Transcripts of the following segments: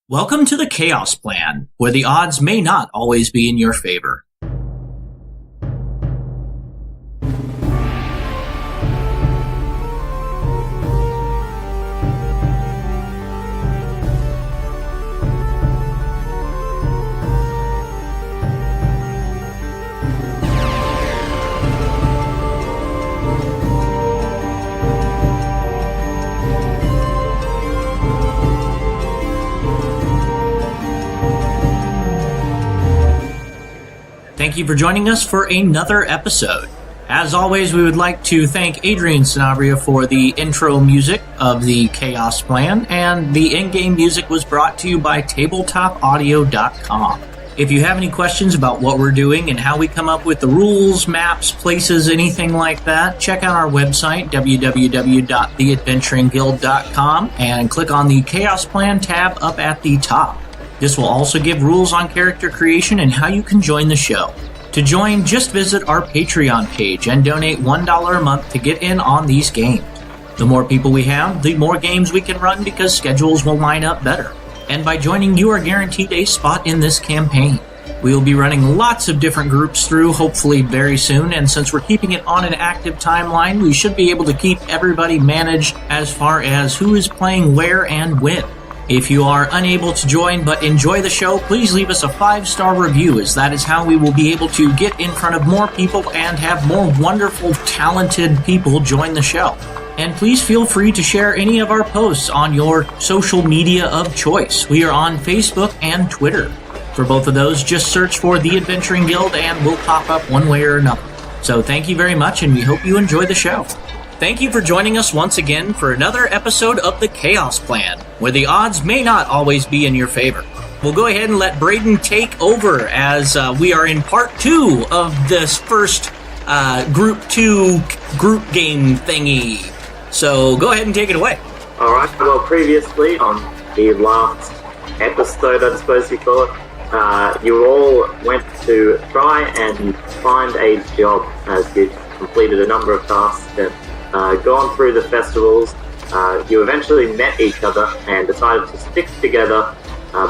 Welcome to the Chaos Plan, where the odds may not always be in your favor. Thank you for joining us for another episode. As always, we would like to thank Adrian Sanabria for the intro music of the Chaos Plan, and the in-game music was brought to you by tabletopaudio.com. If you have any questions about what we're doing and how we come up with the rules, maps, places, anything like that, check out our website, www.theadventuringguild.com, and click on the Chaos Plan tab up at the top. This will also give rules on character creation and how you can join the show. To join, just visit our Patreon page and donate $1 a month to get in on these games. The more people we have, the more games we can run because schedules will line up better. And by joining, you are guaranteed a spot in this campaign. We will be running lots of different groups through, hopefully very soon, and since we're keeping it on an active timeline, we should be able to keep everybody managed as far as who is playing where and when. If you are unable to join but enjoy the show, please leave us a 5-star review, as that is how we will be able to get in front of more people and have more wonderful, talented people join the show. And please feel free to share any of our posts on your social media of choice. We are on Facebook and Twitter. For both of those, just search for The Adventuring Guild and we'll pop up one way or another. So thank you very much, and we hope you enjoy the show. Thank you for joining us once again for another episode of the Chaos Plan, where the odds may not always be in your favor. We'll go ahead and let Braden take over as we are in part 2 of this first group 2 group game thingy. So go ahead and take it away. Alright, well, previously on the last episode, I suppose you call it, you all went to try and find a job as you completed a number of tasks and gone through the festivals. You eventually met each other and decided to stick together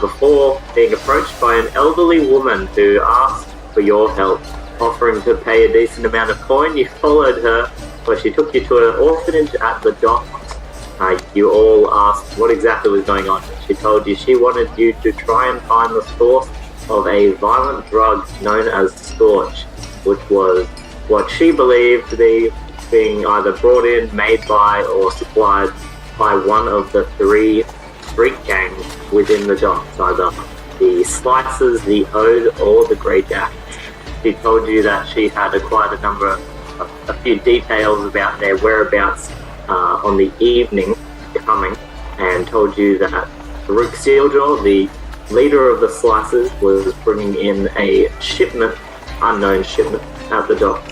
before being approached by an elderly woman who asked for your help, offering to pay a decent amount of coin. You followed her, where she took you to an orphanage at the docks. You all asked what exactly was going on. She told you she wanted you to try and find the source of a violent drug known as Scorch, which was what she believed to be being either brought in, made by, or supplied by one of the 3 street gangs within the docks, either the Slicers, the Ode, or the Grey Jackets. She told you that she had acquired a few details about their whereabouts on the evening coming, and told you that Farouk Sealjaw, the leader of the Slicers, was bringing in a shipment, unknown shipment, at the dock.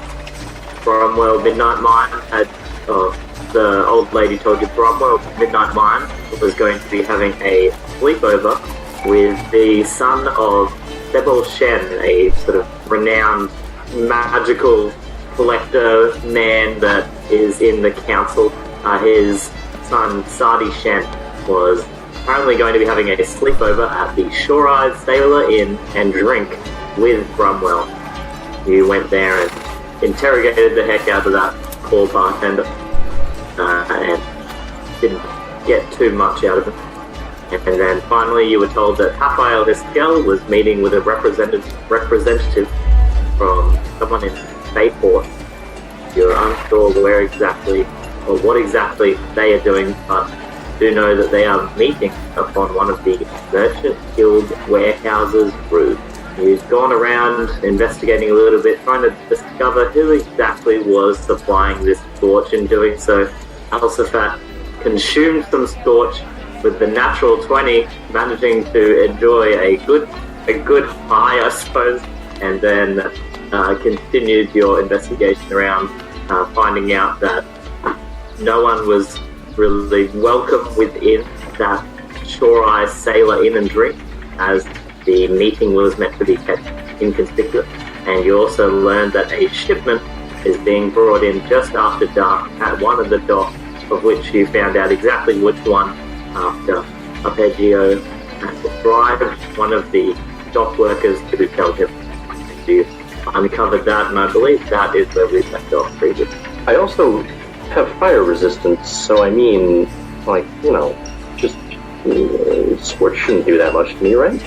Bromwell Midnight Mine the old lady told you Bromwell Midnight Mine was going to be having a sleepover with the son of Sebel Shen, a sort of renowned magical collector man that is in the council. His son Sadi Shen was apparently going to be having a sleepover at the Shore-Eyed Sailor Inn and drink with Bromwell. You went there and interrogated the heck out of that poor bartender and didn't get too much out of him. And then finally you were told that Rafael Hiskel was meeting with a representative from someone in Bayport. You're unsure where exactly or what exactly they are doing, but do know that they are meeting upon one of the Merchant Guild warehouses roofs. You've gone around investigating a little bit, trying to discover who exactly was supplying this Scorch. In doing so, Alsafat consumed some Scorch with the natural 20, managing to enjoy a good high, I suppose, and then continued your investigation around, finding out that no one was really welcome within that Shore-Eyed Sailor Inn and Drink, as the meeting was meant to be kept inconspicuous. And you also learned that a shipment is being brought in just after dark at one of the docks, of which you found out exactly which one after arpeggio bribed one of the dock workers to tell him. You uncovered that, and I believe that is where we left off previously. I also have fire resistance, so I mean, like, just sports shouldn't do that much to me, right?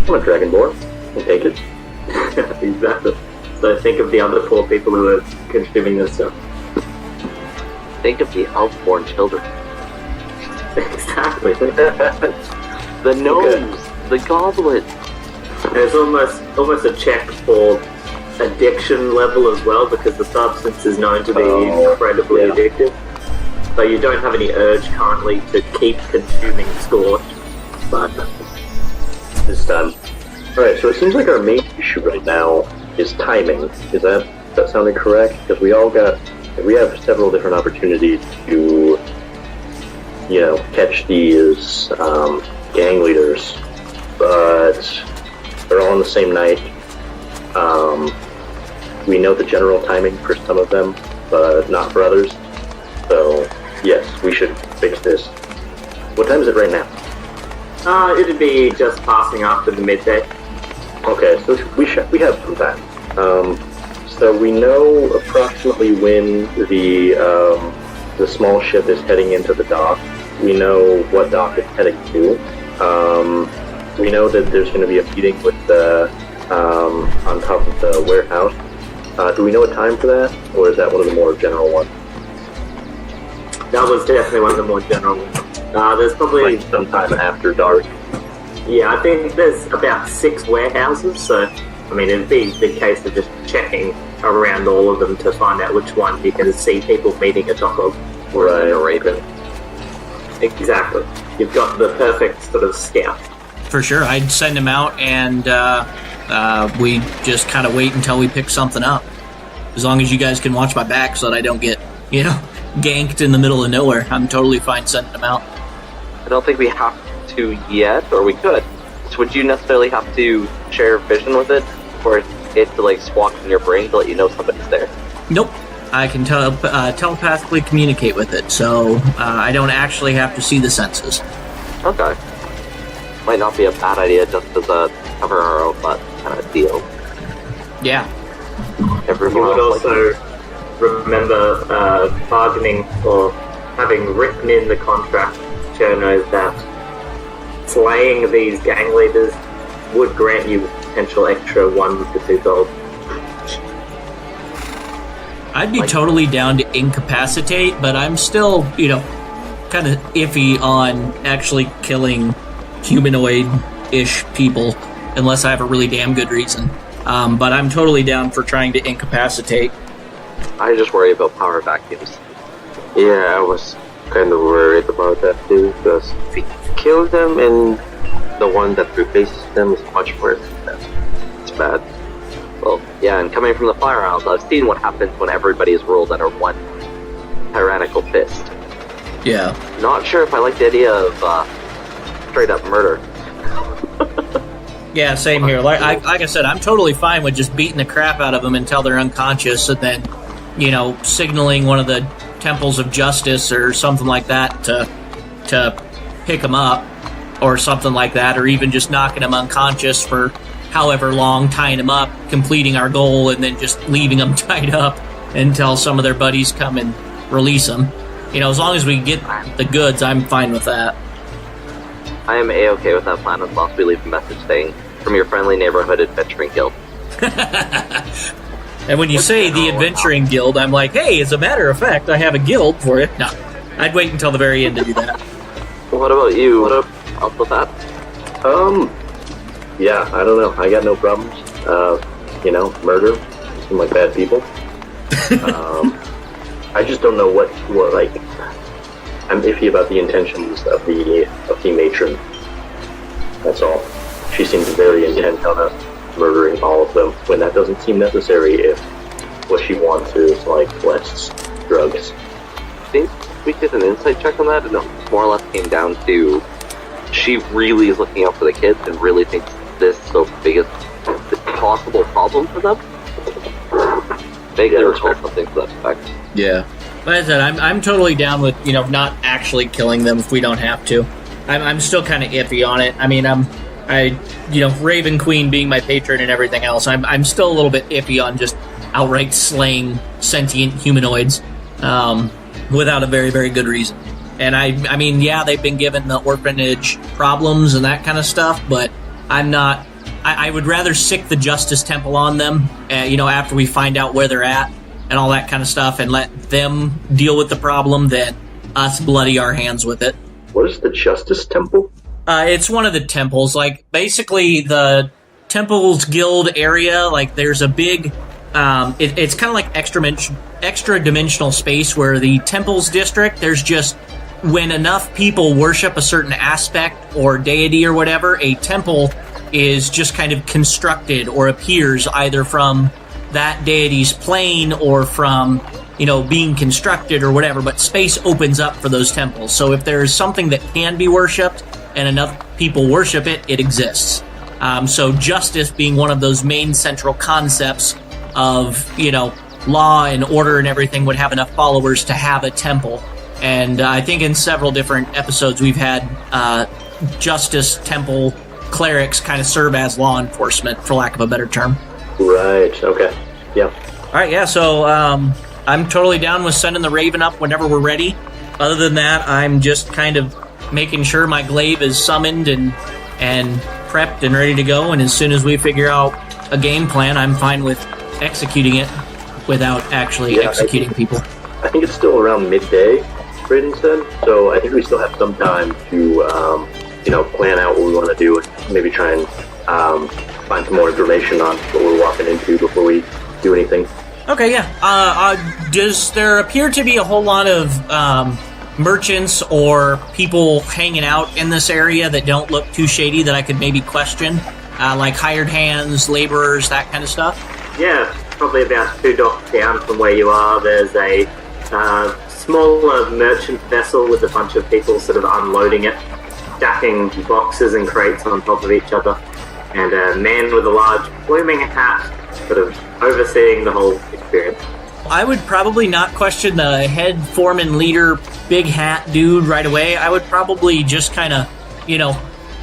I'm a dragonborn. I'll take it. Exactly. So think of the other poor people who are consuming this stuff. Think of the elf-born children. Exactly. The nose, the goblet. There's almost a check for addiction level as well, because the substance is known to be incredibly addictive. But you don't have any urge currently to keep consuming Scorch. But It's done. Alright, so it seems like our main issue right now is timing. Is that sounding correct? Because we have several different opportunities to, catch these gang leaders, but they're all on the same night. We know the general timing for some of them, but not for others. So, yes, we should fix this. What time is it right now? it'd be just passing after the midday. Okay, so we have some time. So we know approximately when the small ship is heading into the dock. We know what dock it's heading to. We know that there's going to be a meeting with on top of the warehouse. Do we know a time for that, or is that one of the more general ones? That was definitely one of the more general ones. There's probably Like sometime after dark. Yeah, I think there's about 6 warehouses, so I mean it'd be the case of just checking around all of them to find out which one you can see people meeting atop of. Right. Okay. Exactly. You've got the perfect sort of scout. For sure, I'd send him out, and we just kind of wait until we pick something up. As long as you guys can watch my back so that I don't get, ganked in the middle of nowhere, I'm totally fine sending him out. I don't think we have to yet, or we could. So would you necessarily have to share vision with it, or it to squawk in your brain to let you know somebody's there? Nope. I can telepathically communicate with it, so I don't actually have to see the senses. Okay. Might not be a bad idea just as a cover our own butt kind of deal. Yeah. Everyone You would else also remember bargaining or having written in the contract, Cherno, that slaying these gang leaders would grant you potential extra 1 to 2 gold. I'd be totally down to incapacitate, but I'm still, kind of iffy on actually killing humanoid-ish people, unless I have a really damn good reason. But I'm totally down for trying to incapacitate. I just worry about power vacuums. Yeah, I was kind of worried about that too, because if we kill them and the one that replaces them is much worse, it's bad. Well, yeah, and coming from the Fire Isles, I've seen what happens when everybody is ruled under one tyrannical fist. Yeah. Not sure if I like the idea of straight up murder. Yeah, same here. Like I said, I'm totally fine with just beating the crap out of them until they're unconscious, and then, signaling one of the temples of justice or something like that to pick them up, or something like that, or even just knocking them unconscious for however long, tying them up, completing our goal, and then just leaving them tied up until some of their buddies come and release them. As long as we get the goods, I'm fine with that. I am A-okay with that plan as long as we leave a message saying, from your friendly neighborhood adventuring guild. And when you say the adventuring guild, I'm like, hey, as a matter of fact, I have a guild for you. No, I'd wait until the very end to do that. What about you? What up with that? Yeah, I don't know. I got no problems. Murder. Seem like bad people. I just don't know what I'm iffy about the intentions of the matron. That's all. She seems very intent on us murdering all of them, when that doesn't seem necessary if what she wants is less drugs. I think we did an insight check on that, and it more or less came down to she really is looking out for the kids and really thinks this is the biggest possible problem for them. Vaguely recall something to that effect. Yeah. Like I said, I'm totally down with, not actually killing them if we don't have to. I'm still kind of iffy on it. I mean, Raven Queen being my patron and everything else, I'm still a little bit iffy on just outright slaying sentient humanoids without a very, very good reason. And I mean, yeah, they've been given the orphanage problems and that kind of stuff, but I'm not. I would rather sick the Justice Temple on them, after we find out where they're at and all that kind of stuff, and let them deal with the problem than us bloody our hands with it. What is the Justice Temple? It's one of the temples. Like, basically, the Temples Guild area, like, there's a big... it's kind of like extra-dimensional space where the Temples District, there's just... When enough people worship a certain aspect or deity or whatever, a temple is just kind of constructed or appears either from that deity's plane or from, being constructed or whatever, but space opens up for those temples. So if there's something that can be worshipped and enough people worship it, it exists. So justice being one of those main central concepts of, law and order and everything would have enough followers to have a temple. And I think in several different episodes we've had justice temple clerics kind of serve as law enforcement, for lack of a better term. Right, okay. Yeah. All right, yeah, so I'm totally down with sending the Raven up whenever we're ready. Other than that, I'm just kind of making sure my glaive is summoned and prepped and ready to go, and as soon as we figure out a game plan, I'm fine with executing it without actually executing people. I think it's still around midday, Braden said, so I think we still have some time to, plan out what we want to do and maybe try and find some more information on what we're walking into before we do anything. Okay, yeah. Does there appear to be a whole lot of merchants or people hanging out in this area that don't look too shady that I could maybe question? Like hired hands, laborers, that kind of stuff? Yeah, probably about 2 docks down from where you are, there's a smaller merchant vessel with a bunch of people sort of unloading it, stacking boxes and crates on top of each other, and a man with a large blooming hat sort of overseeing the whole experience. I would probably not question the head foreman leader, big hat dude right away. I would probably just kind of,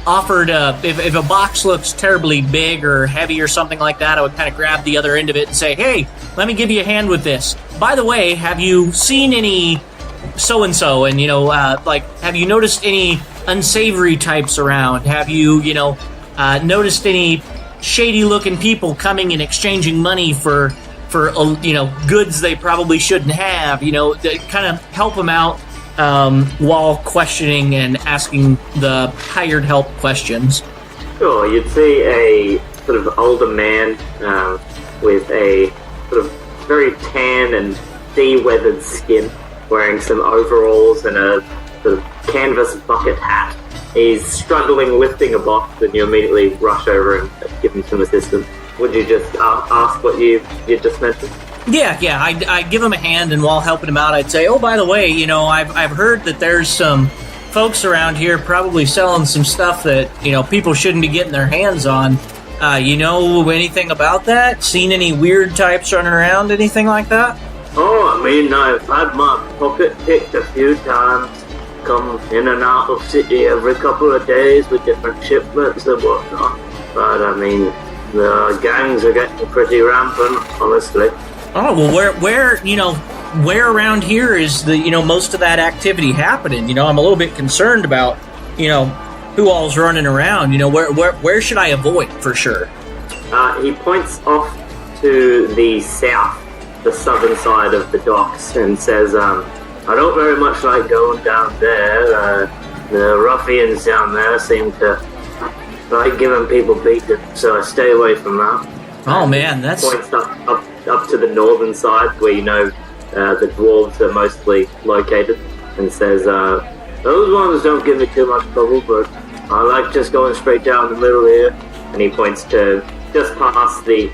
offer to, if a box looks terribly big or heavy or something like that, I would kind of grab the other end of it and say, hey, let me give you a hand with this. By the way, have you seen any so-and-so? And, have you noticed any unsavory types around? Have you, noticed any shady-looking people coming and exchanging money for goods they probably shouldn't have? Kind of help them out while questioning and asking the hired help questions. Sure, you'd see a sort of older man with a sort of very tan and sea-weathered skin, wearing some overalls and a sort of canvas bucket hat. He's struggling lifting a box, and you immediately rush over and give him some assistance. Would you just ask what you just mentioned? Yeah, I'd give him a hand, and while helping him out, I'd say, oh, by the way, I've heard that there's some folks around here probably selling some stuff that, people shouldn't be getting their hands on. You know anything about that? Seen any weird types running around, anything like that? Oh, I've had my pocket picked a few times. Come in and out of city every couple of days with different shipments and whatnot. But, the gangs are getting pretty rampant, honestly. Oh, well, where around here is the, most of that activity happening? I'm a little bit concerned about, who all's running around. Where should I avoid for sure? He points off to the south, the southern side of the docks, and says, I don't very much like going down there. The ruffians down there seem to like giving people beating, so I stay away from that. Oh man, that's... Points up to the northern side where the dwarves are mostly located, and says, those ones don't give me too much trouble, but I like just going straight down the middle here. And he points to just past the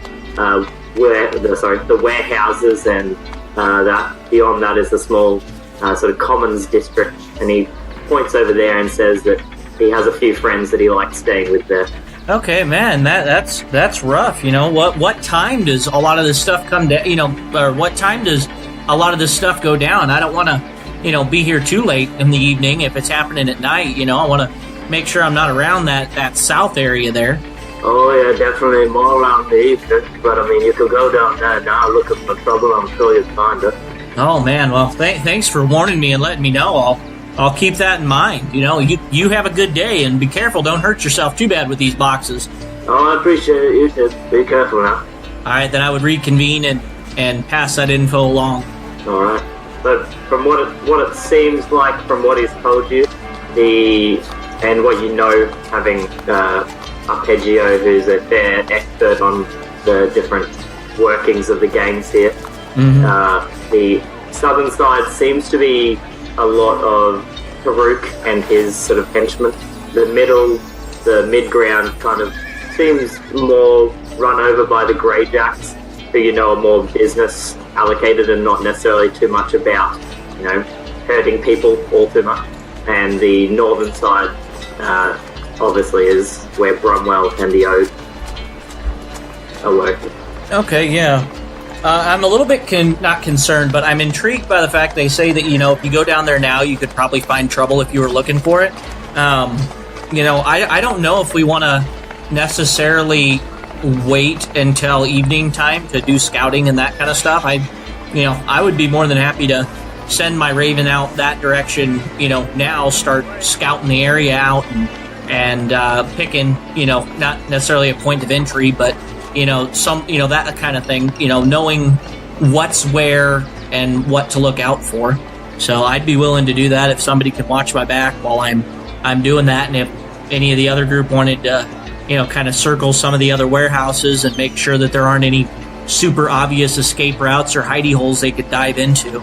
warehouses, and that beyond that is the small sort of commons district, and he points over there and says that he has a few friends that he likes staying with there. Okay, man, that's rough. What time does a lot of this stuff come down? Or what time does a lot of this stuff go down? I don't want to be here too late in the evening. If it's happening at night, I want to make sure I'm not around that south area there. Oh yeah, definitely more around the evening. But I mean, you could go down there now looking for trouble. I'm sure you'd find it. Oh man, well thanks for warning me and letting me know. I'll keep that in mind. You have a good day and be careful. Don't hurt yourself too bad with these boxes. Oh, I appreciate it. You too. Be careful now. All right, then I would reconvene and pass that info along. All right. But from what it seems like, from what he's told you, and what having Arpeggio, who's a fair expert on the different workings of the games here, the southern side seems to be a lot of Farouk and his sort of henchmen. The mid-ground kind of seems more run over by the Greyjacks, who are more business allocated and not necessarily too much about, hurting people all too much. And the northern side, obviously, is where Bromwell and the Ode are working. Okay, yeah. I'm a little bit not concerned, but I'm intrigued by the fact they say that, if you go down there now, you could probably find trouble if you were looking for it. I don't know if we want to necessarily wait until evening time to do scouting and that kind of stuff. I would be more than happy to send my Raven out that direction, now start scouting the area out and picking, not necessarily a point of entry, but that kind of thing, knowing what's where and what to look out for. So I'd be willing to do that if somebody could watch my back while I'm doing that. And if any of the other group wanted to, kind of circle some of the other warehouses and make sure that there aren't any super obvious escape routes or hidey holes they could dive into,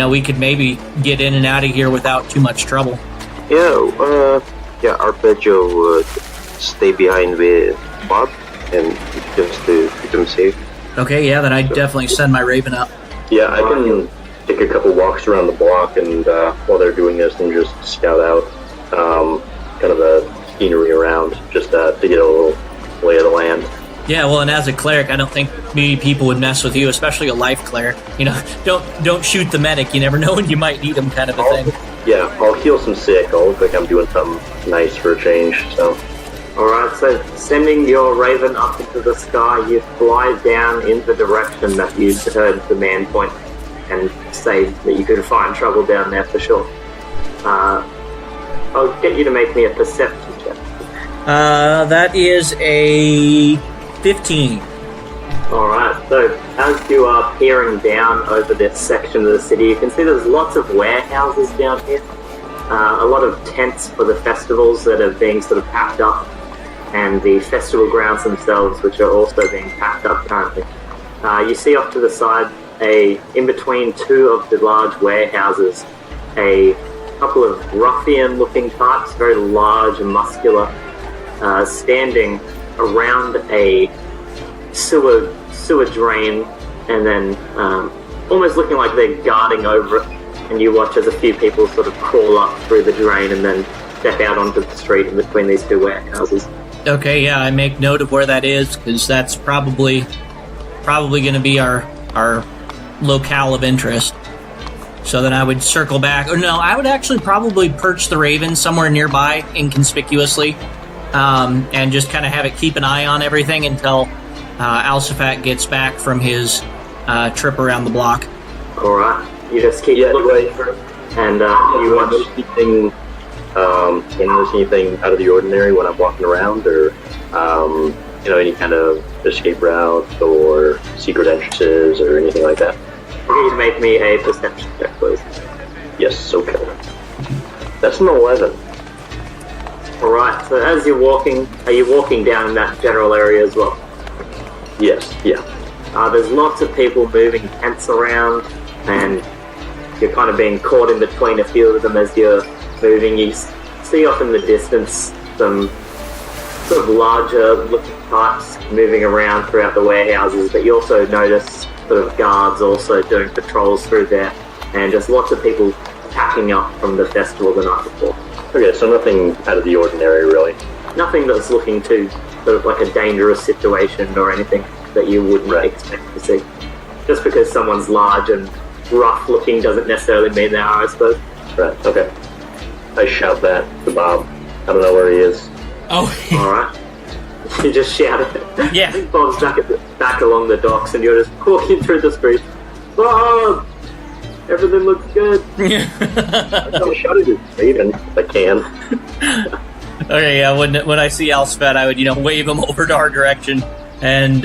we could maybe get in and out of here without too much trouble. Arpeggio would stay behind with Bob and just to keep them safe. Okay, yeah, then I'd definitely send my Raven up. Yeah, I can take a couple walks around the block and while they're doing this and just scout out kind of the scenery around just to get a little lay of the land. Yeah, well, and as a cleric, I don't think many people would mess with you, especially a life cleric. Don't shoot the medic. You never know when you might need him, kind of a thing. Yeah, I'll heal some sick. I'll look like I'm doing something nice for a change. So. Alright, so sending your Raven up into the sky, you fly down in the direction that you heard the man point and say that you could find trouble down there for sure. I'll get you to make me a perception check. That is a 15. Alright, so as you are peering down over this section of the city, you can see there's lots of warehouses down here. A lot of tents for the festivals that are being sort of packed up, and the festival grounds themselves, which are also being packed up currently. You see off to the side, in between two of the large warehouses, a couple of ruffian-looking types, very large and muscular, standing around a sewer drain, and then almost looking like they're guarding over it. And you watch as a few people sort of crawl up through the drain and then step out onto the street in between these two warehouses. Okay, yeah, I make note of where that is, because that's probably going to be our locale of interest. So then I would circle back. Or no, I would actually probably perch the Raven somewhere nearby, inconspicuously, and just kind of have it keep an eye on everything until Alsafat gets back from his trip around the block. Alright, you just keep looking through, and you watch anything. Can you notice anything out of the ordinary when I'm walking around, or any kind of escape routes or secret entrances or anything like that? Can you make me a perception check, please? Yes, okay. That's an 11. Alright, so as you're walking, are you walking down in that general area as well? Yes, yeah. There's lots of people moving tents around, and you're kind of being caught in between a few of them as you're moving. You see off in the distance some sort of larger looking types moving around throughout the warehouses, but you also notice sort of guards also doing patrols through there, and just lots of people packing up from the festival the night before. Okay, so nothing out of the ordinary, really. Nothing that's looking to sort of like a dangerous situation or anything that you wouldn't expect to see. Just because someone's large and rough looking doesn't necessarily mean they are, I suppose. Right, okay. I shout that to Bob. I don't know where he is. Oh, Alright. You just shout it. Yeah. I think Bob's back along the docks and you're just walking through the street. Bob! Everything looks good. I'm shouting to Raven if I can. Okay, yeah. When I see Elspeth, I would wave him over to our direction, and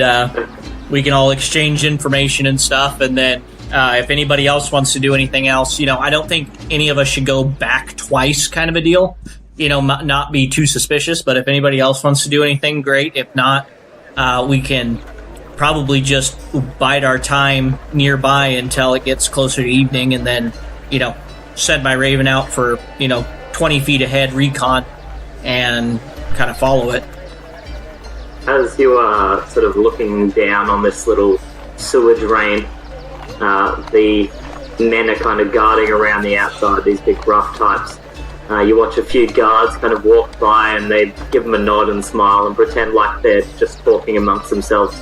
we can all exchange information and stuff. And then if anybody else wants to do anything else, I don't think any of us should go back twice, kind of a deal. Not be too suspicious. But if anybody else wants to do anything, great. If not, we can probably just bide our time nearby until it gets closer to evening, and then send my Raven out for 20 feet ahead recon and kind of follow it. As you are sort of looking down on this little sewer drain, the men are kind of guarding around the outside, these big rough types. You watch a few guards kind of walk by and they give them a nod and smile and pretend like they're just talking amongst themselves.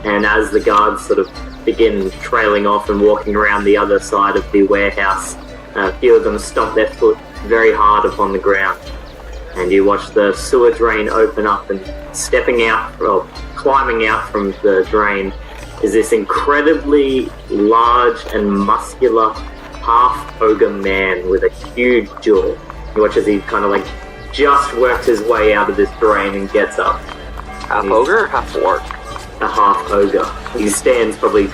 And as the guards sort of begin trailing off and walking around the other side of the warehouse, a few of them stomp their foot very hard upon the ground. And you watch the sewer drain open up, and climbing out from the drain is this incredibly large and muscular half-ogre man with a huge jaw. You watch as he kind of just works his way out of this drain and gets up. Half ogre or half orc? A half-ogre. He stands probably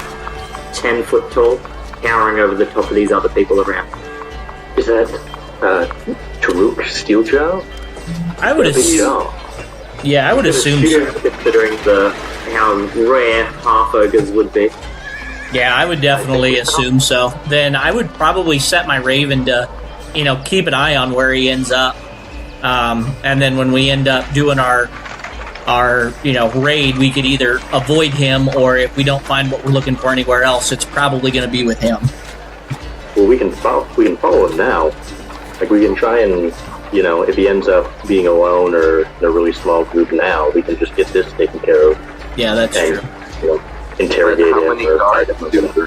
10 foot tall, towering over the top of these other people around. Is that Taruk Steeljaw? I would assume. Yeah, I would assume so. Considering how rare half ogres would be. Yeah, I would definitely assume so. Then I would probably set my Raven to, keep an eye on where he ends up. And then when we end up doing our raid, we could either avoid him, or if we don't find what we're looking for anywhere else, it's probably going to be with him. Well, we can follow him now. We can try and, if he ends up being alone or in a really small group now, we can just get this taken care of. Yeah, that's true. Interrogate him. How many guards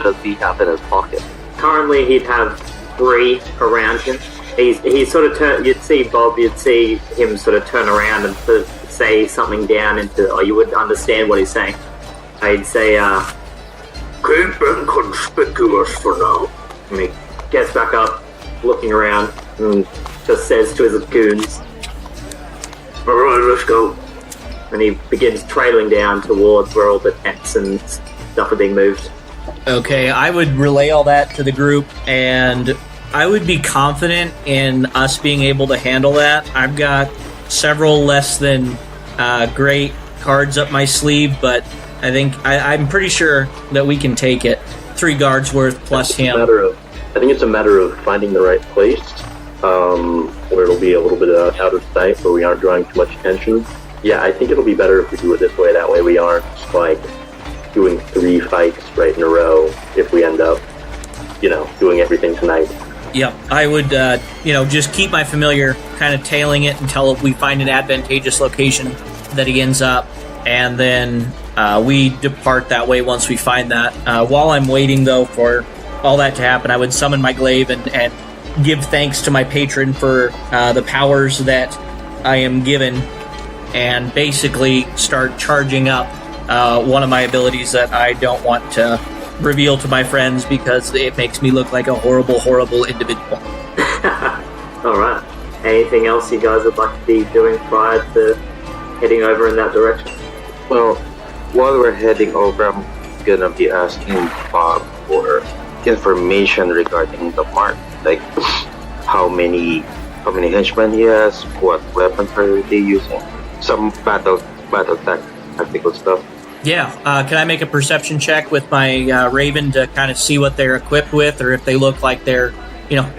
does he have in his pocket? Currently, he'd have 3 around him. He's sort of you'd see Bob, you'd see him sort of turn around and say something down into, you would understand what he's saying. I'd say, keep him conspicuous for now. And he gets back up, looking around, and just says to his goons, alright, let's go. And he begins trailing down towards where all the tents and stuff are being moved. Okay, I would relay all that to the group, and I would be confident in us being able to handle that. I've got several less than great cards up my sleeve, but I think I'm pretty sure that we can take it. 3 guards worth plus him. I think it's a matter of finding the right place, where it'll be a little bit out of sight, where we aren't drawing too much attention. Yeah, I think it'll be better if we do it this way. That way we aren't doing 3 fights right in a row if we end up, doing everything tonight. Yep, I would, just keep my familiar kind of tailing it until we find an advantageous location that he ends up, and then we depart that way once we find that. While I'm waiting, though, for all that to happen, I would summon my glaive and give thanks to my patron for the powers that I am given, and basically start charging up one of my abilities that I don't want to reveal to my friends because it makes me look like a horrible, horrible individual. Alright. Anything else you guys would like to be doing prior to heading over in that direction? Well, while we're heading over, I'm gonna be asking Bob for information regarding the mark. Like, how many henchmen he has, what weapons are they using, some battle tactical stuff. Yeah, can I make a perception check with my Raven to kind of see what they're equipped with, or if they look like they're,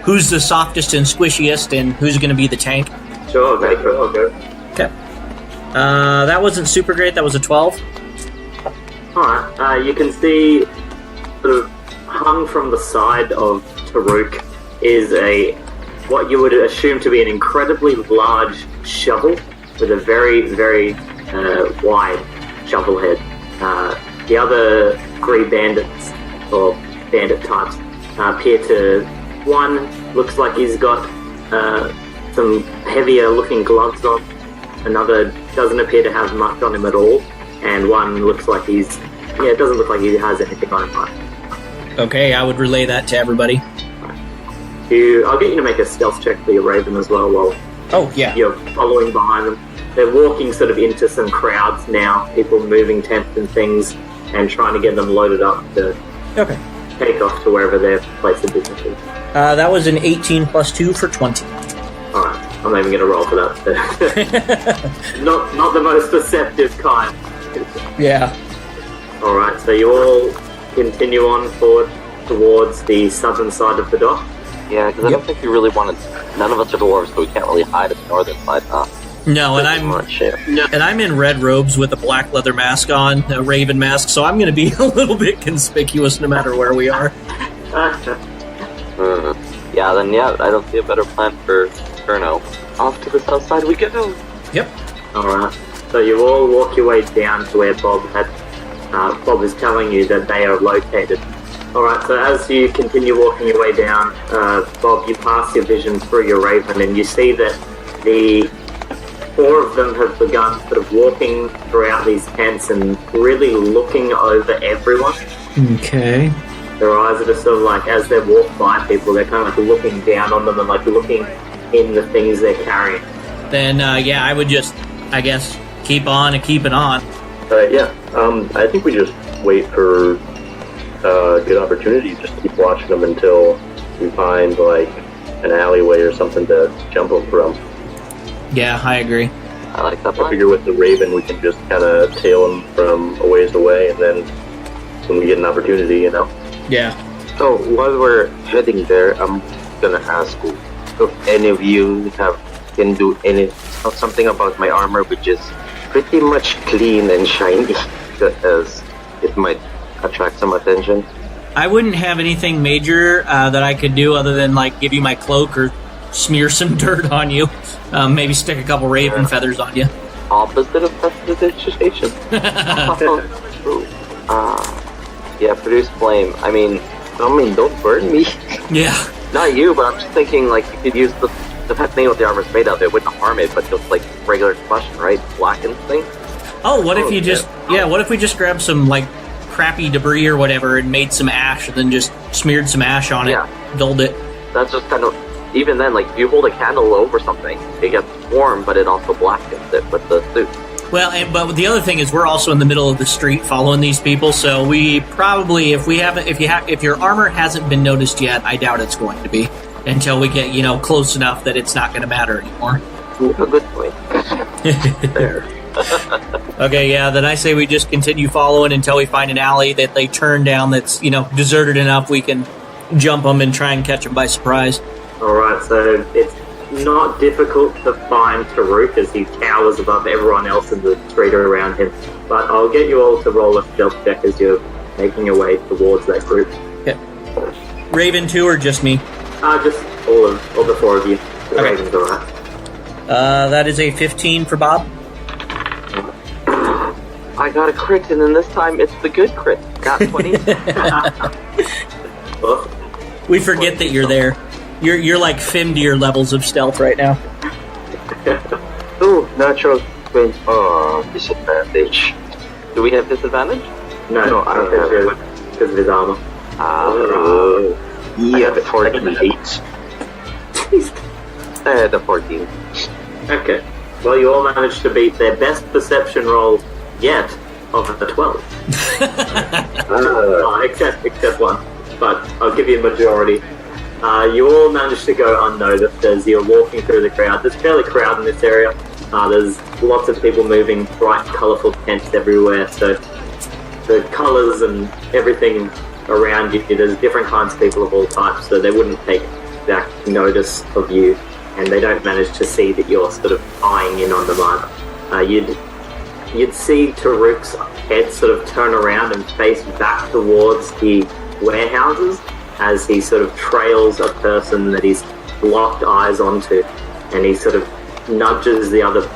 who's the softest and squishiest, and who's going to be the tank? Sure, I'll go. Okay. That wasn't super great. That was a 12. Alright, you can see sort of hung from the side of Taruk is what you would assume to be an incredibly large shovel with a very, very wide shovel head. The other 3 bandits, or bandit types, appear to... One looks like he's got some heavier looking gloves on. Another doesn't appear to have much on him at all. And one looks like he's... Yeah, it doesn't look like he has anything on him. Okay, I would relay that to everybody. I'll get you to make a stealth check for your Raven as well while you're following behind them. They're walking sort of into some crowds now, people moving tents and things, and trying to get them loaded up to take off to wherever their place of business is. That was an 18 plus 2 for 20. Alright, I'm not even going to roll for that. not the most perceptive kind. Yeah. Alright, so you all continue on forward towards the southern side of the dock. Yeah, because I don't think we really wanted... None of us are dwarves, so we can't really hide at the northern side, huh? No, and I'm in red robes with a black leather mask on, a raven mask, so I'm going to be a little bit conspicuous no matter where we are. Yeah, I don't see a better plan for Cherno. Off to the south side we go. Yep. Alright, so you all walk your way down to where Bob is telling you that they are located. Alright, so as you continue walking your way down, Bob, you pass your vision through your Raven and you see that the 4 of them have begun sort of walking throughout these tents and really looking over everyone. Okay. Their eyes are just sort of like, as they walk by people, they're kind of like looking down on them and like looking in the things they're carrying. Then, I would just, I guess, keep on and keep it on. I think we just wait for a good opportunity. Just keep watching them until we find, like, an alleyway or something to jump them from. Yeah, I agree. I like that plan. I figure with the Raven, we can just kind of tail them from a ways away, and then when we get an opportunity, Yeah. So while we're heading there, I'm gonna ask you if any of you can do something about my armor, which is pretty much clean and shiny, as it might attract some attention. I wouldn't have anything major that I could do other than like give you my cloak or smear some dirt on you. Maybe stick a couple raven feathers on you. Opposite of prestidigitation. Yeah, produce flame. I mean, don't burn me. Yeah. Not you, but I'm just thinking, like, you could use depending on what the armor's made of, it wouldn't harm it, but just, like, regular combustion, right? Blackened thing? Oh, what if you just... Yeah, what if we just grabbed some, like, crappy debris or whatever and made some ash and then just smeared some ash on it, dulled it? That's just kind of... Even then, like, if you hold a candle over something, it gets warm, but it also blackens it with the suit. Well, but the other thing is we're also in the middle of the street following these people, so we probably, if your armor hasn't been noticed yet, I doubt it's going to be until we get, close enough that it's not going to matter anymore. A good point. There. Okay, yeah, then I say we just continue following until we find an alley that they turn down that's, deserted enough we can jump them and try and catch them by surprise. Alright, so it's not difficult to find Taruk as he towers above everyone else in the street around him. But I'll get you all to roll a stealth check as you're making your way towards that group. Okay. Raven 2 or just me? Just all the 4 of you. The Raven's alright. That is a 15 for Bob. I got a crit, and then this time it's the good crit. Got 20. We forget that you're there. You're like Fimdir levels of stealth right now. Ooh, natural 20. Oh, disadvantage. Do we have disadvantage? No, I don't think because of his armor. Yeah, 48. I had a 14. Okay. Well, you all managed to beat their best perception roll yet of the 12. Except one. But I'll give you a majority. You all managed to go unnoticed as you're walking through the crowd. There's fairly crowded in this area. There's lots of people moving, bright, colourful tents everywhere. So the colours and everything around you, there's different kinds of people of all types. So they wouldn't take exact notice of you, and they don't manage to see that you're sort of eyeing in on them either. You'd see Taruk's head sort of turn around and face back towards the warehouses as he sort of trails a person that he's locked eyes onto, and he sort of nudges the other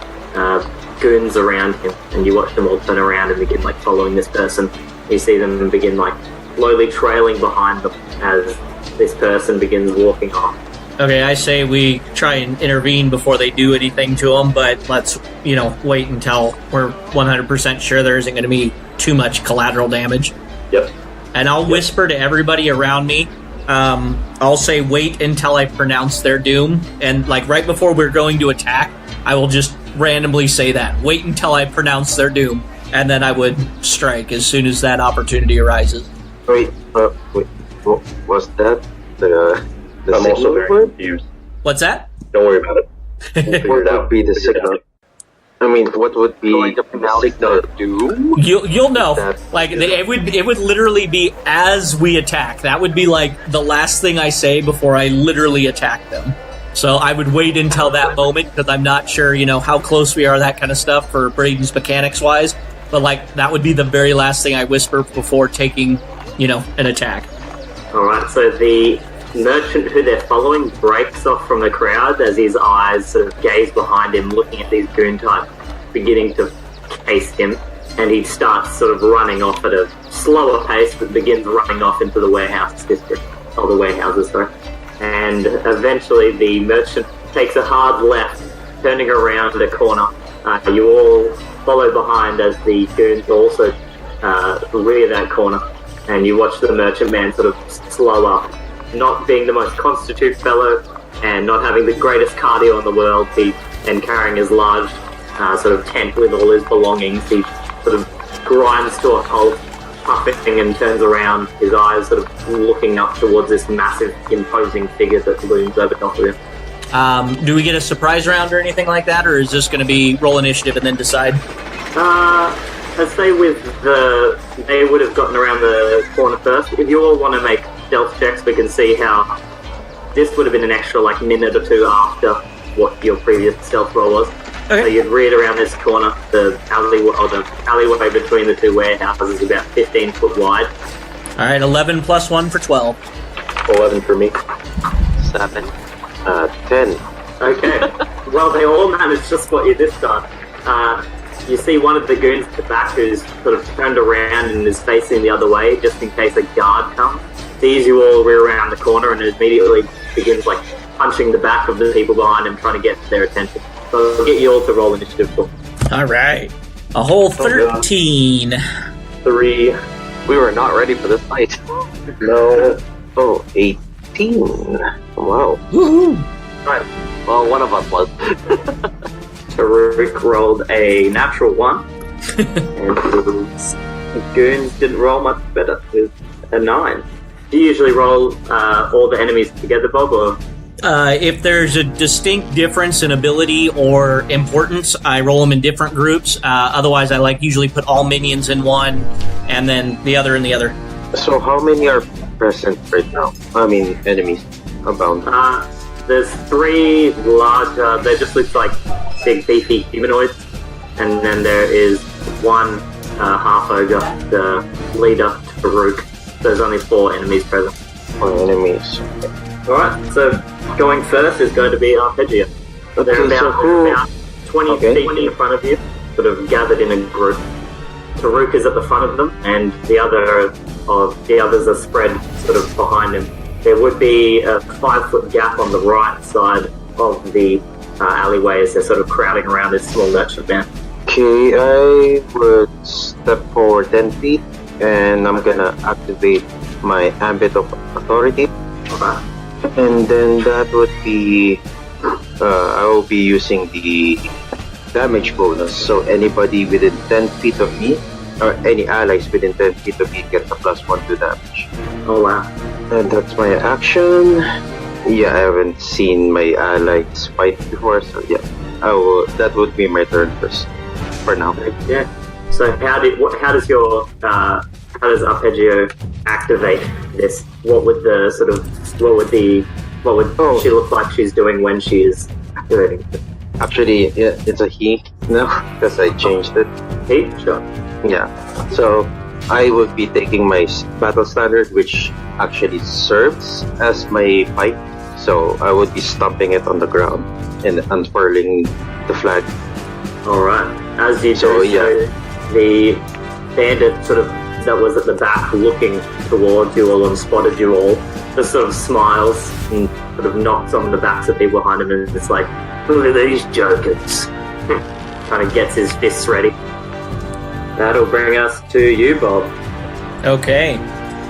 goons around him, and you watch them all turn around and begin like following this person. You see them begin like slowly trailing behind them as this person begins walking off. Okay, I say we try and intervene before they do anything to them, but let's, wait until we're 100% sure there isn't going to be too much collateral damage. Yep. And I'll whisper to everybody around me. I'll say wait until I pronounce their doom. And right before we're going to attack, I will just randomly say that. Wait until I pronounce their doom. And then I would strike as soon as that opportunity arises. Wait, was that the I'm also signal very word? confused. What's that? Don't worry about it. We'll figure What it out. would be the Figure it signal? out. I mean, what would be Going to the pronounce signal? the doom? You'll know. That- It would literally be as we attack. That would be the last thing I say before I literally attack them. So I would wait until that moment because I'm not sure, how close we are, that kind of stuff for Braden's mechanics wise. But that would be the very last thing I whisper before taking, an attack. Alright, so the merchant who they're following breaks off from the crowd as his eyes sort of gaze behind him, looking at these goon types beginning to chase him, and he starts sort of running off at a slower pace, but begins running off into the warehouse district, or the warehouses, sorry. And eventually the merchant takes a hard left, turning around a corner. You all follow behind as the goons also rear that corner, and you watch the merchant man sort of slow up. Not being the most constitute fellow and not having the greatest cardio in the world, and carrying his large sort of tent with all his belongings, he sort of grinds to a halt, puffing, and turns around, his eyes sort of looking up towards this massive, imposing figure that looms over top of him. Do we get a surprise round or anything like that, or is this going to be roll initiative and then decide? I'd say they would have gotten around the corner first. If you all want to make stealth checks, we can see how this would have been an extra minute or two after what your previous stealth roll was. Okay. So you'd reared around this corner, the alleyway between the two warehouses is about 15 foot wide. All right, 11 plus 1 for 12. 11 for me. 7. 10. Okay. Well, they all managed to spot you this time. You see one of the goons at the back who's sort of turned around and is facing the other way just in case a guard comes. Sees you all rear around the corner and immediately begins punching the back of the people behind him, trying to get their attention. So I'll get you all to roll initiative. All right. A whole 13. 3. We were not ready for this fight. No. Oh, 18. Wow. Woohoo! Right. Well, one of us was. Rick rolled a natural 1. And the goons didn't roll much better with a 9. Do you usually roll all the enemies together, Bob, or? If there's a distinct difference in ability or importance, I roll them in different groups. Otherwise, I usually put all minions in one and then the other in the other. So how many are present right now? I mean, enemies abound. There's 3 large, they just look like big beefy humanoids, and then there is 1 half ogre, the leader, Farouk. There's only 4 enemies present. 4 enemies. Alright, so going first is going to be Arpeggio. They're Okay, so about 20 feet in front of you, sort of gathered in a group. Farouk is at the front of them, and the others are spread sort of behind him. There would be a 5-foot gap on the right side of the alleyway as they're sort of crowding around this small merchant man. Okay, I would step forward 10 feet, and I'm gonna activate my ambit of authority. Okay. And then that would be, I will be using the damage bonus. So anybody within 10 feet of me, or any allies within 10 feet of me, gets a +1 to damage. Oh wow. And that's my action. Yeah, I haven't seen my allies fight before, so yeah, that would be my turn first, for now. Yeah. So how does Arpeggio activate this? What would she look like she's doing when she is activating it? Actually, yeah, it's a he now, because I changed it. He? Sure. Yeah, so I would be taking my battle standard, which actually serves as my pipe. So I would be stomping it on the ground and unfurling the flag. Alright. As you So, do so, the bandit sort of that was at the back looking towards you all and spotted you all, just sort of smiles and sort of knocks on the backs of people behind him and it's like, look at these jokers. Kind of gets his fists ready. That'll bring us to you, Bob. Okay.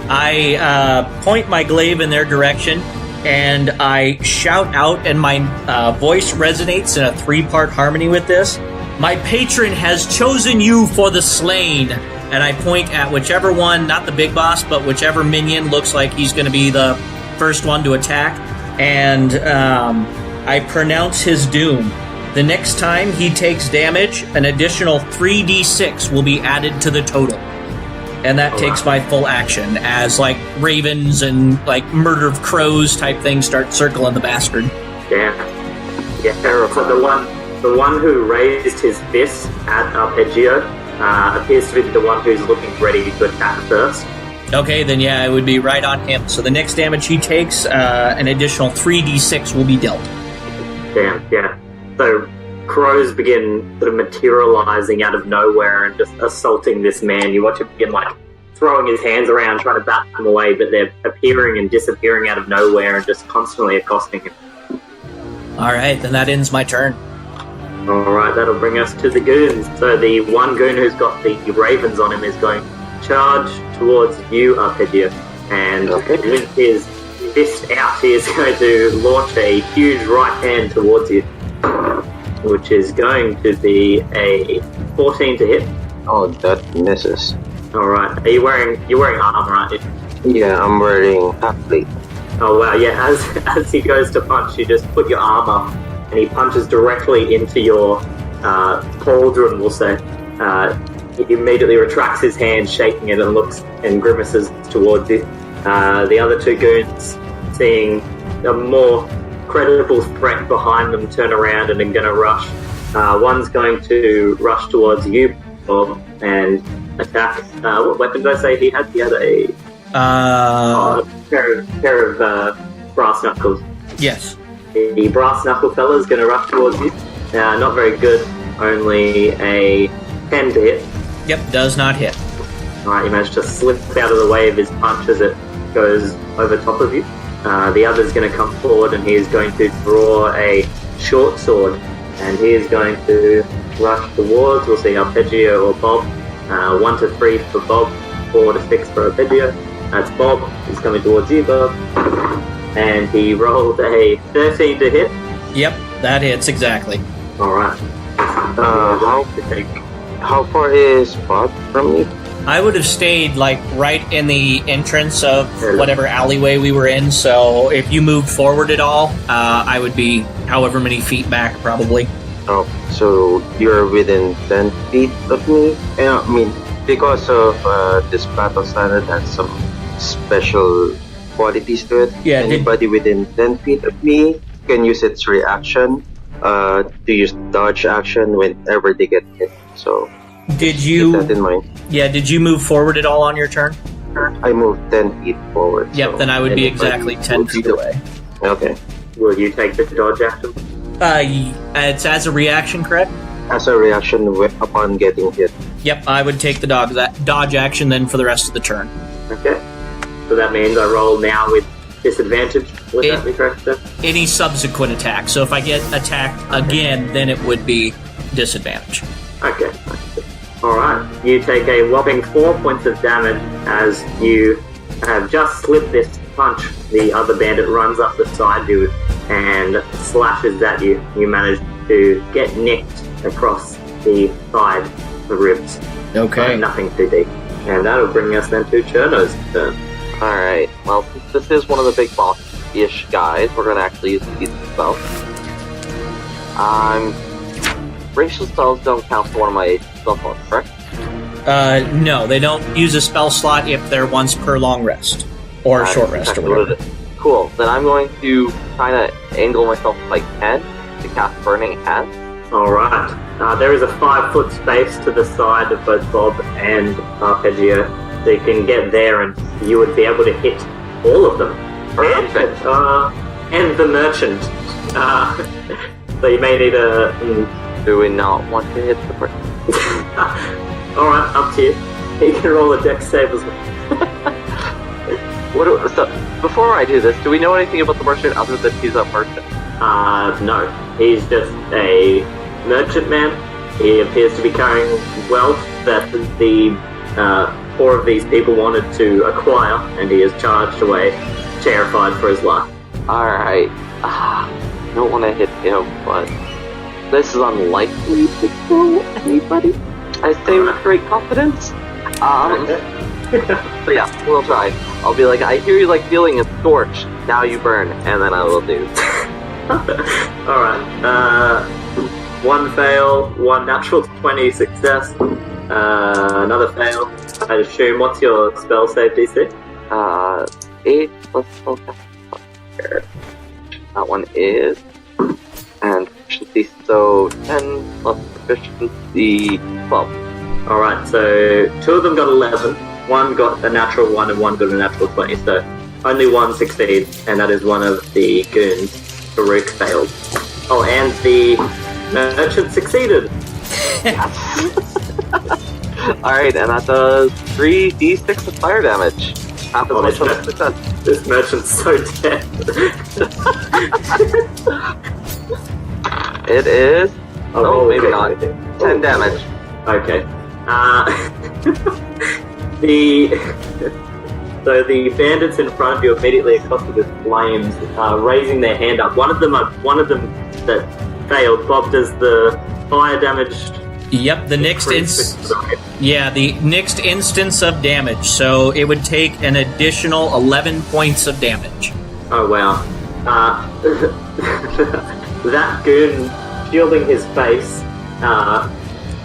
I point my glaive in their direction, and I shout out, and my voice resonates in a 3-part harmony with this. My patron has chosen you for the slain. And I point at whichever one, not the big boss, but whichever minion looks like he's going to be the first one to attack. And I pronounce his doom. The next time he takes damage, an additional 3d6 will be added to the total. And that takes my full action as, like, ravens and, like, murder of crows type things start circling the bastard. Yeah. So the one who raised his fist at Arpeggio appears to be the one who's looking ready to attack first. Okay, then yeah, it would be right on him. So the next damage he takes, an additional 3d6 will be dealt. Damn, yeah. So crows begin sort of materializing out of nowhere and just assaulting this man. You watch him begin, like, throwing his hands around, trying to bat them away, but they're appearing and disappearing out of nowhere and just constantly accosting him. Alright, then that ends my turn. Alright, that'll bring us to the goons. So the one goon who's got the ravens on him is going to charge towards you, Arpeggio. And with his fist out, he is going to launch a huge right hand towards you, which is going to be a 14 to hit. Oh, that misses. Alright, you're wearing armor, aren't you? Yeah, I'm wearing half plate. Oh wow, yeah, as he goes to punch, you just put your armor and he punches directly into your pauldron, we'll say. He immediately retracts his hand, shaking it, and looks and grimaces towards you. The other two goons, seeing a more credible threat behind them, turn around and are going to rush. One's going to rush towards you, Bob, and attack. What weapon did I say he had? He had a pair of brass knuckles. Yes. The brass knuckle fella is going to rush towards you. Not very good. Only a 10 to hit. Yep, does not hit. Alright, you managed to slip out of the way of his punch as it goes over top of you. The other's going to come forward and he is going to draw a short sword. And he is going to rush towards, we'll see, Arpeggio or Bob. 1 to 3 for Bob, 4 to 6 for Arpeggio. That's Bob. He's coming towards you, Bob. And he rolled a 13 to hit. Yep, that hits exactly. Alright. How far is Bob from me? I would have stayed, like, right in the entrance of whatever alleyway we were in, so if you moved forward at all, I would be however many feet back, probably. Oh, so you're within 10 feet of me? Yeah, I mean, because of this battle standard has some special qualities to it. Yeah, anybody within 10 feet of me can use its reaction to use dodge action whenever they get hit. So did you keep that in mind. Yeah, did you move forward at all on your turn? I moved 10 feet forward. Yep, so then I would be exactly 10 feet away. Okay. Will you take the dodge action? It's as a reaction, correct? As a reaction upon getting hit. Yep, I would take the dodge action then for the rest of the turn. Okay. So that means I roll now with disadvantage. Would that be correct, sir? Any subsequent attack. So if I get attacked again, then it would be disadvantage. Okay. Alright. You take a whopping 4 points of damage as you have just slipped this punch. The other bandit runs up beside you and slashes at you. You manage to get nicked across the side, the ribs. Okay. Nothing too deep. And that'll bring us then to Cherno's turn. Alright, well, since this is one of the big boss-ish guys, we're going to actually use these spells. Racial spells don't count for one of my spell slots, correct? No, they don't use a spell slot if they're once per long rest. Or short rest, or whatever. Cool, then I'm going to kind of angle myself if I can to cast Burning Hands. Alright. There is a 5-foot space to the side of both Bob and Arpeggio. So you can get there and you would be able to hit all of them. Perfect. And the merchant. So you may need a... Do we not want to hit the person? Alright, up to you. You can roll a dex save as well. before I do this, do we know anything about the merchant other than he's a merchant? No. He's just a merchant man. He appears to be carrying wealth that the four of these people wanted to acquire, and he is charged away, terrified for his life. Alright. I don't want to hit him, but this is unlikely to kill anybody. I say with great confidence. But yeah, we'll try. I'll be like, I hear you like feeling a scorch. Now you burn, and then I will do. Alright. One fail, one natural 20 success, another fail. I assume, what's your spell save DC? 8 plus spell here. That one is. And proficiency, so 10 plus proficiency 12. Alright, so two of them got 11, one got a natural 1 and one got a natural 20, so only one succeeds, and that is one of the goons. Farouk failed. Oh, and the merchant succeeded. Alright, and that does 3d6 of fire damage. Half as much as success. This merchant's so dead. It is. Oh, maybe not. 10 damage. Okay. So the bandits in front of you immediately accosted with flames, raising their hand up. One of them that failed. Bob, does the fire damage? Yep, the next the next instance of damage. So it would take an additional 11 points of damage. Oh wow. That goon shielding his face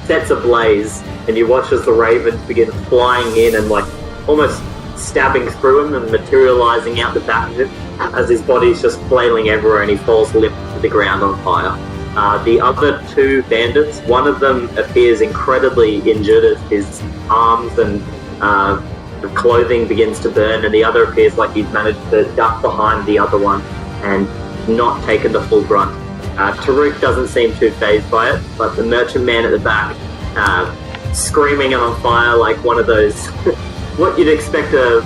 sets ablaze, and you watch as the ravens begin flying in and like almost stabbing through him and materializing out the back of him as his body's just flailing everywhere and he falls limp to the ground on fire. The other two bandits, one of them appears incredibly injured as his arms and the clothing begins to burn, and the other appears like he's managed to duck behind the other one and not taken the full brunt. Taruk doesn't seem too fazed by it, but the merchant man at the back, screaming and on fire like one of those, what you'd expect a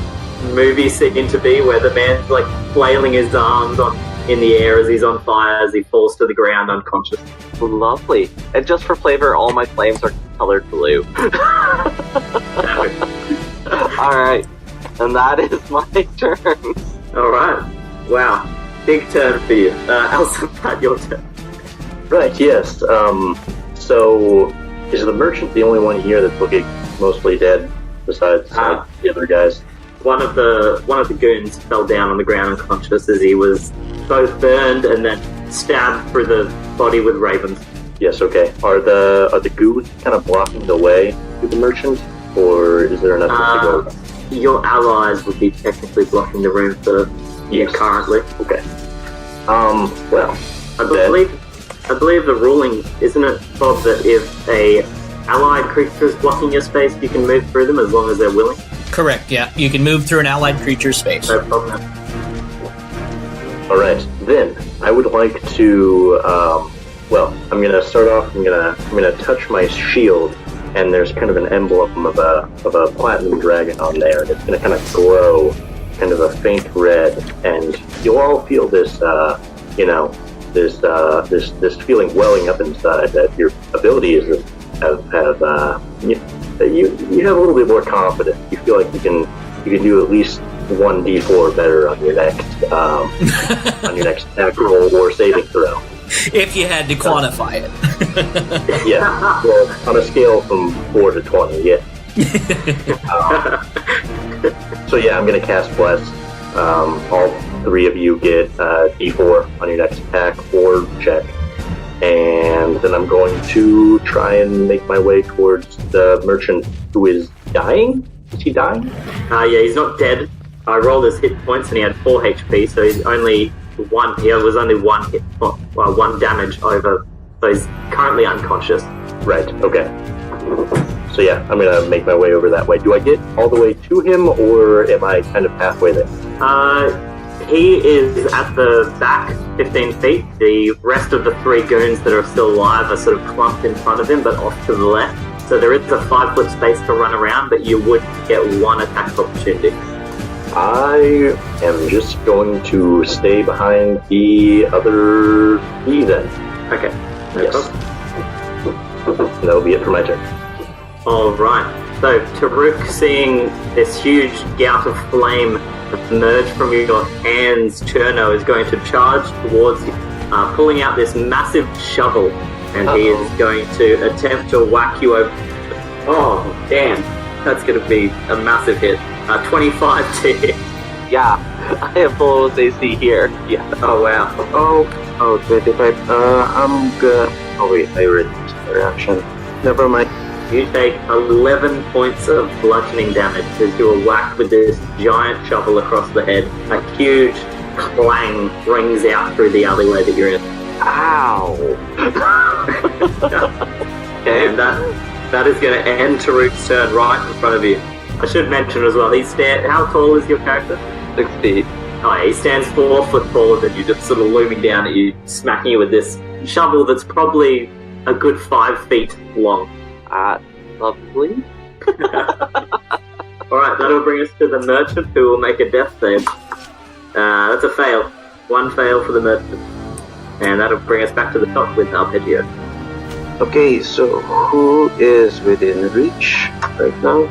movie scene to be, where the man's like flailing his arms in the air as he's on fire, as he falls to the ground unconscious. Lovely. And just for flavor, all my flames are colored blue. Alright. And that is my turn. Alright. Wow. Big turn for you. Elsa, your turn. Right, yes. So, is the merchant the only one here that's looking mostly dead, besides the other guys? One of the goons fell down on the ground unconscious as he was both burned and then stabbed through the body with ravens. Yes, okay. Are the goons kind of blocking the way to the merchant, or is there enough to go? Your allies would be technically blocking the room for you currently. Okay. Well, I believe the ruling, isn't it, Bob, that if a allied creature is blocking your space, you can move through them as long as they're willing? Correct, yeah. You can move through an allied creature's space. No problem. Alright, then, I would like to, I'm gonna start off, I'm gonna touch my shield, and there's kind of an emblem of a platinum dragon on there, and it's gonna kind of glow, kind of a faint red, and you'll all feel this, this feeling welling up inside that your abilities you have a little bit more confidence. You feel like you can do at least 1d4 better on your next attack roll or saving throw. If you had to quantify it. Yeah, well, on a scale from 4 to 20, yeah. So yeah, I'm gonna cast Bless. All three of you get d4 on your next attack or check. And then I'm going to try and make my way towards the merchant who is dying. Is he dying? Yeah, he's not dead. I rolled his hit points and he had 4 HP, so he's only one. He was only one hit, one damage over. So he's currently unconscious. Right. Okay. So yeah, I'm gonna make my way over that way. Do I get all the way to him, or am I kind of halfway there? He is at the back, 15 feet. The rest of the 3 goons that are still alive are sort of clumped in front of him, but off to the left. So there is a 5-foot space to run around, but you would get 1 attack opportunity. I am just going to stay behind the other E then. Okay. No Yes. problem. That'll be it for my turn. Alright. So, Taruk, seeing this huge gout of flame emerge from your hands, Cherno is going to charge towards you, pulling out this massive shovel, and he is going to attempt to whack you over. Oh, damn. That's going to be a massive hit. 25 to hit. Yeah, I have full AC here. Yeah. Oh, wow. Oh, 25. I'm good. Oh wait, I reduced the reaction. Never mind. You take 11 points of bludgeoning damage as you are whacked with this giant shovel across the head. A huge clang rings out through the alleyway that you're in. Ow. And that is going to end Taruk's turn right in front of you. I should mention as well, how tall is your character? 6 feet. Oh, yeah, he stands 4 foot taller than you, just sort of looming down at you, smacking you with this shovel that's probably a good 5 feet long. Lovely. Alright, that'll bring us to the merchant, who will make a death save. That's a fail. 1 fail for the merchant. And that'll bring us back to the top with Arpeggio. Okay, so who is within reach right now?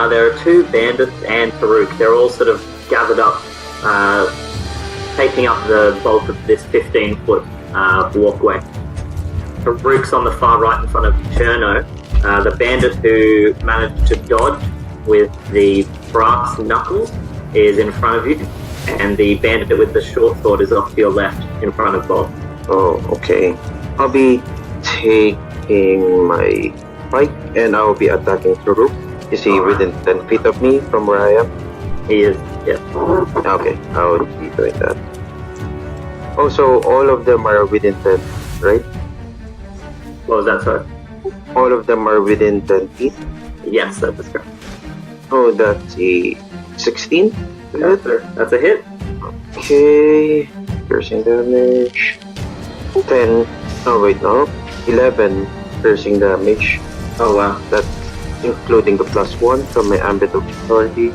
There are 2 bandits and Taruk. They're all sort of gathered up, taking up the bulk of this 15-foot walkway. Taruk's on the far right in front of Cherno. The bandit who managed to dodge with the brass knuckles is in front of you, and the bandit with the short sword is off to your left in front of Bob. Oh, okay. I'll be taking my bike and I'll be attacking Taruk. Is he within 10 feet of me from where I am? He is, yes. Okay, I'll be doing that. Oh, so all of them are within 10, right? What was that, sorry? All of them are within 10 feet? Yes, that is correct. Oh, that's a 16? That's a hit. Okay, piercing damage. 10. Oh, wait, no. 11 piercing damage. Oh, wow. That's including the +1 from my ambit of authority.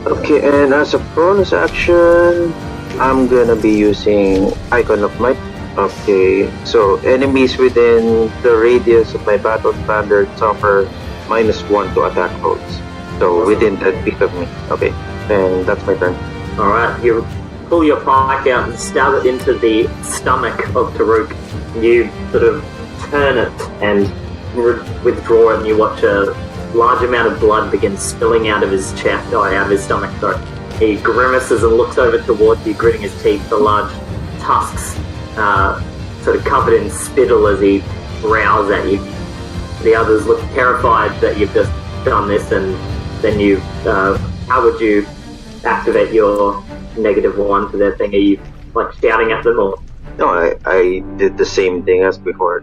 Okay, and as a bonus action, I'm gonna be using Icon of Might. Okay, so enemies within the radius of my battle standard suffer -1 to attack rolls. So within 10 feet of me. Okay, and that's my turn. Alright, you pull your pike out and stab it into the stomach of Taruk. You sort of turn it and withdraw it, and you watch a large amount of blood begin spilling out of his chest, out of his stomach, sorry. He grimaces and looks over towards you, gritting his teeth, the large tusks sort of covered in spittle as he growls at you. The others look terrified that you've just done this, and then how would you activate your -1 to their thing? Are you like shouting at them, or? No, I did the same thing as before.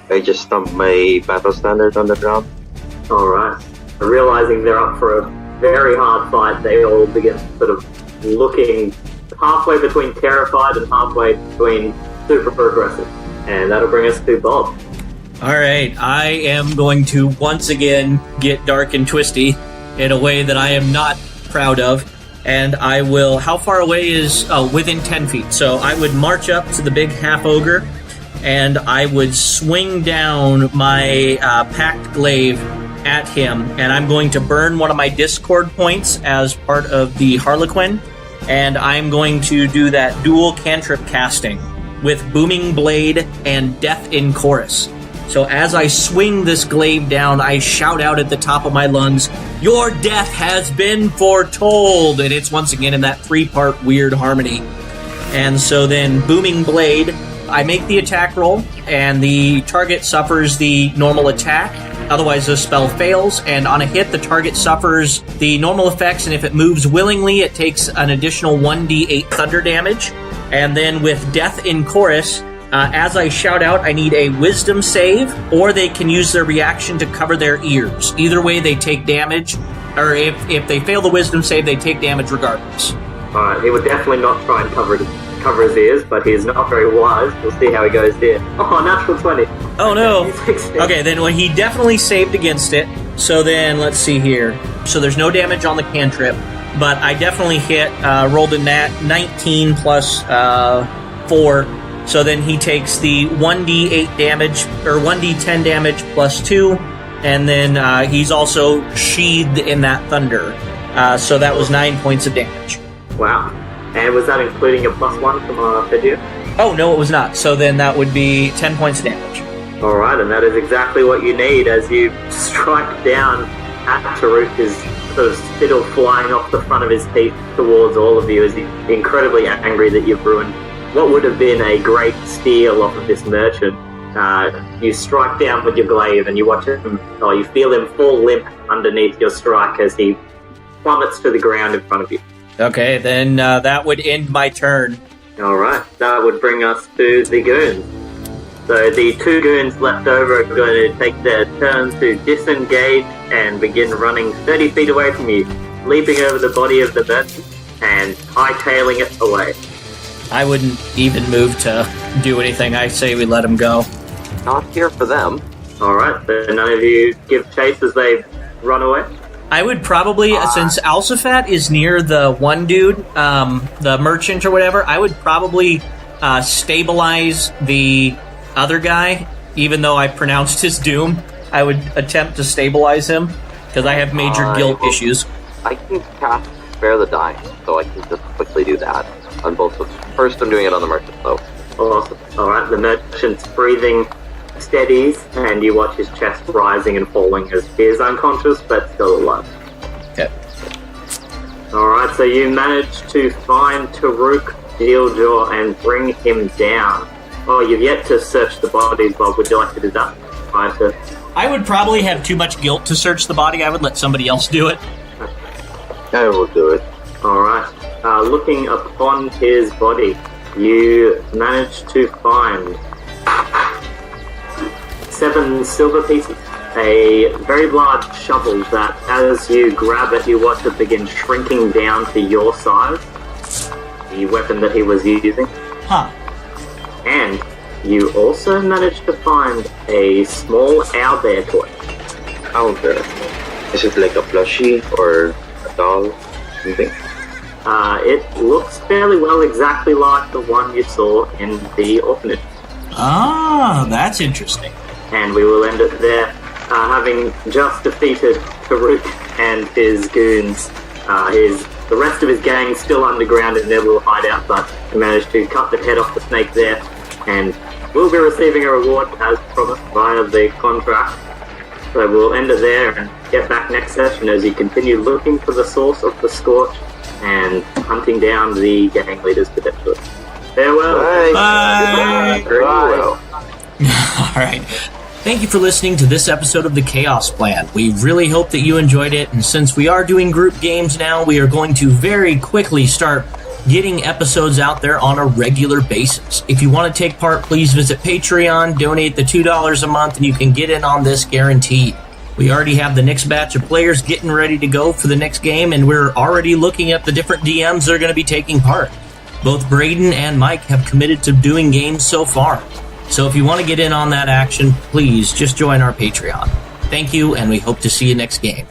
I just stumped my battle standard on the ground. Alright. Realizing they're up for a very hard fight, they all begin sort of looking halfway between terrified and halfway between super aggressive. And that'll bring us to Bob. Alright, I am going to once again get dark and twisty in a way that I am not proud of. And I will, how far away is, within 10 feet. So I would march up to the big half-ogre, and I would swing down my packed glaive at him, and I'm going to burn one of my discord points as part of the Harlequin, and I'm going to do that dual cantrip casting with Booming Blade and Death in Chorus. So as I swing this glaive down, I shout out at the top of my lungs, "Your death has been foretold!" And it's once again in that 3-part weird harmony. And so then Booming Blade, I make the attack roll, and the target suffers the normal attack. Otherwise, the spell fails, and on a hit, the target suffers the normal effects, and if it moves willingly, it takes an additional 1d8 thunder damage. And then with Death in Chorus, as I shout out, I need a wisdom save, or they can use their reaction to cover their ears. Either way, they take damage, or if they fail the wisdom save, they take damage regardless. Alright, he would definitely not try and cover his ears, but he is not very wise. We'll see how he goes there. Oh, natural 20. Oh no. Okay, then well, he definitely saved against it. So then, let's see here. So there's no damage on the cantrip. but I definitely hit, rolled a nat 19 plus 4. So then he takes the 1d8 damage, or 1d10 damage plus 2, and then he's also sheathed in that thunder. So that was 9 points of damage. Wow. And was that including a +1 from Fedua? Oh, no, it was not. So then that would be 10 points of damage. Alright, and that is exactly what you need as you strike down at Taruk, his sort of spittle flying off the front of his teeth towards all of you as he's incredibly angry that you've ruined what would have been a great steal off of this merchant. You strike down with your glaive and you watch him, or you feel him fall limp underneath your strike as he plummets to the ground in front of you. Okay, then that would end my turn. Alright, that would bring us to the goons. So the 2 goons left over are going to take their turn to disengage and begin running 30 feet away from you, leaping over the body of the merchant and hightailing it away. I wouldn't even move to do anything. I say we let him go. Not here for them. Alright, so none of you give chase as they run away? I would probably, since Alsafat is near the one dude, the merchant or whatever, I would probably stabilize the other guy, even though I pronounced his doom. I would attempt to stabilize him, because I have major guilt issues. I can cast Spare the Dying, so I can just quickly do that on both of them. First, I'm doing it on the merchant, though. Awesome. Alright, the merchant's breathing steadies, and you watch his chest rising and falling as he is unconscious, but still alive. Okay. Alright, so you manage to find Taruk, Dealjaw, and bring him down. Oh, you've yet to search the bodies, Bob. Would you like to do that? I would probably have too much guilt to search the body. I would let somebody else do it. I will do it. Alright. Looking upon his body, you manage to find 7 silver pieces. A very large shovel that, as you grab it, you watch it begin shrinking down to your size. The weapon that he was using. Huh. And you also managed to find a small owlbear toy. Owlbear. Is it like a plushie or a doll? Something? It looks fairly well exactly like the one you saw in the orphanage. Ah, that's interesting. And we will end it there. Having just defeated Taruk and his goons, the rest of his gang still underground in their little hideout, but he managed to cut the head off the snake there, and we'll be receiving a reward as promised via the contract. So we'll end it there and get back next session as you continue looking for the source of the scorch and hunting down the gang leaders potentially. Farewell. Bye. Farewell. All right. Thank you for listening to this episode of the Chaos Plan. We really hope that you enjoyed it, and since we are doing group games now, we are going to very quickly start getting episodes out there on a regular basis. If you want to take part, please visit Patreon, donate the $2 a month, and you can get in on this guaranteed. We already have the next batch of players getting ready to go for the next game, and we're already looking at the different DMs that are going to be taking part. Both Braden and Mike have committed to doing games so far. So if you want to get in on that action, please just join our Patreon. Thank you, and we hope to see you next game.